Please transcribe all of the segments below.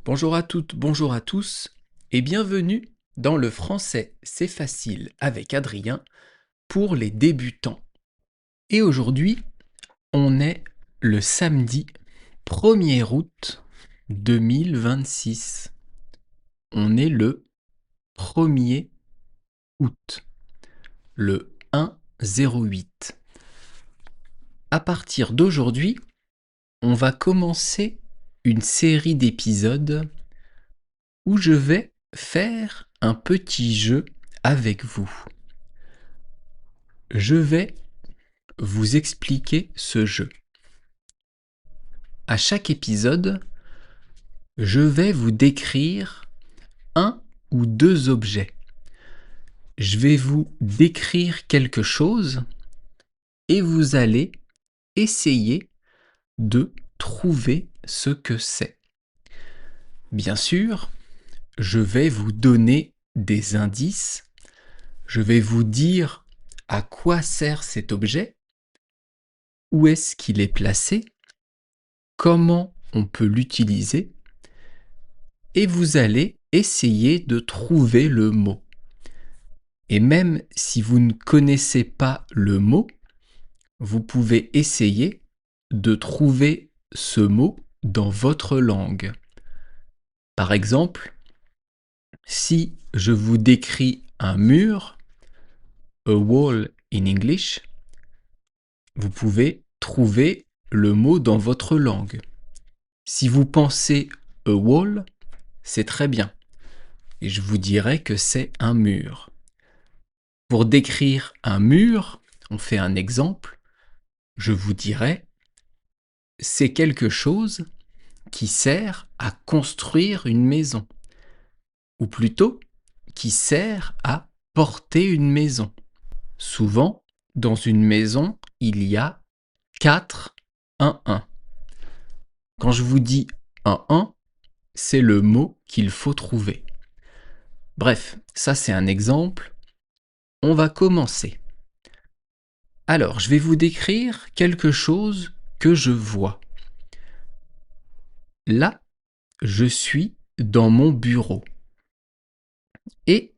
Bonjour à toutes, bonjour à tous, et bienvenue dans le français c'est facile avec Adrien pour les débutants. Et aujourd'hui, on est le samedi 1er août 2026. On est le 1er août, le 1-08. À partir d'aujourd'hui, on va commencer une série d'épisodes où je vais faire un petit jeu avec vous. Je vais vous expliquer ce jeu. À chaque épisode, je vais vous décrire un ou deux objets. Je vais vous décrire quelque chose et vous allez essayer de trouver ce que c'est. Bien sûr, je vais vous donner des indices. Je vais vous dire à quoi sert cet objet, où est-ce qu'il est placé, comment on peut l'utiliser, et vous allez essayer de trouver le mot. Et même si vous ne connaissez pas le mot, vous pouvez essayer de trouver ce mot dans votre langue. Par exemple, si je vous décris un mur, a wall in English, vous pouvez trouver le mot dans votre langue. Si vous pensez a wall, c'est très bien. Et je vous dirai que c'est un mur. Pour décrire un mur, on fait un exemple, je vous dirai c'est quelque chose qui sert à construire une maison, ou plutôt qui sert à porter une maison. Souvent, dans une maison, il y a 4 1-1. Quand je vous dis 1-1, c'est le mot qu'il faut trouver. Bref, ça c'est un exemple. On va commencer. Alors, je vais vous décrire quelque chose que je vois. Là, je suis dans mon bureau. Et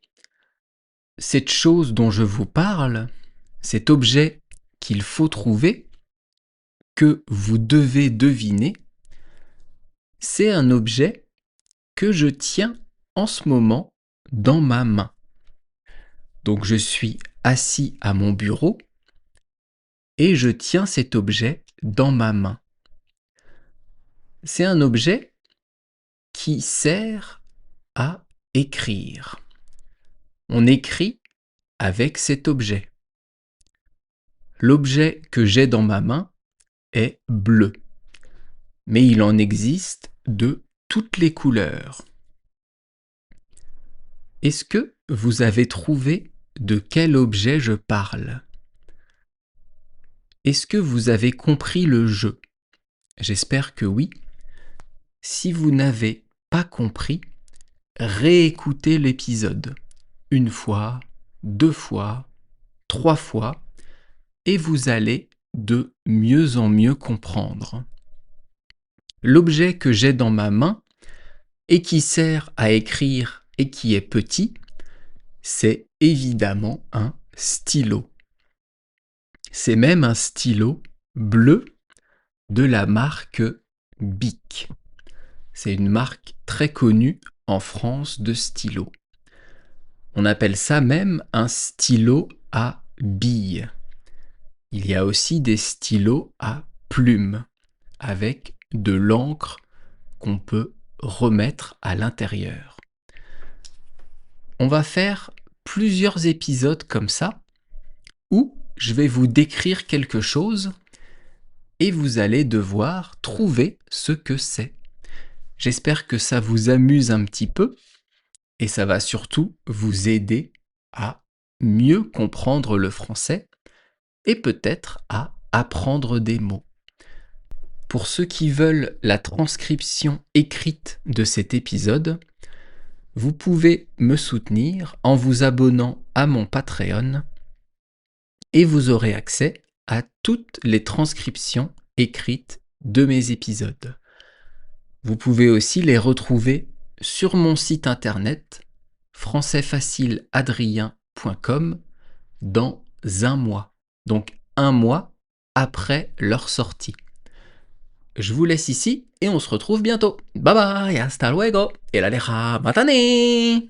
cette chose dont je vous parle, cet objet qu'il faut trouver, que vous devez deviner, c'est un objet que je tiens en ce moment dans ma main. Donc je suis assis à mon bureau et je tiens cet objet dans ma main. C'est un objet qui sert à écrire. On écrit avec cet objet. L'objet que j'ai dans ma main est bleu, mais il en existe de toutes les couleurs. Est-ce que vous avez trouvé de quel objet je parle? Est-ce que vous avez compris le jeu? J'espère que oui. Si vous n'avez pas compris, réécoutez l'épisode. 1 fois, 2 fois, 3 fois, et vous allez de mieux en mieux comprendre. L'objet que j'ai dans ma main et qui sert à écrire et qui est petit, c'est évidemment un stylo. C'est même un stylo bleu de la marque Bic. C'est une marque très connue en France de stylo. On appelle ça même un stylo à billes. Il y a aussi des stylos à plumes avec de l'encre qu'on peut remettre à l'intérieur. On va faire plusieurs épisodes comme ça où je vais vous décrire quelque chose et vous allez devoir trouver ce que c'est. J'espère que ça vous amuse un petit peu et ça va surtout vous aider à mieux comprendre le français et peut-être à apprendre des mots. Pour ceux qui veulent la transcription écrite de cet épisode, vous pouvez me soutenir en vous abonnant à mon Patreon et vous aurez accès à toutes les transcriptions écrites de mes épisodes. Vous pouvez aussi les retrouver sur mon site internet françaisfacileadrien.com dans un mois. Donc un mois après leur sortie. Je vous laisse ici et on se retrouve bientôt. Bye bye, hasta luego et la leja matane!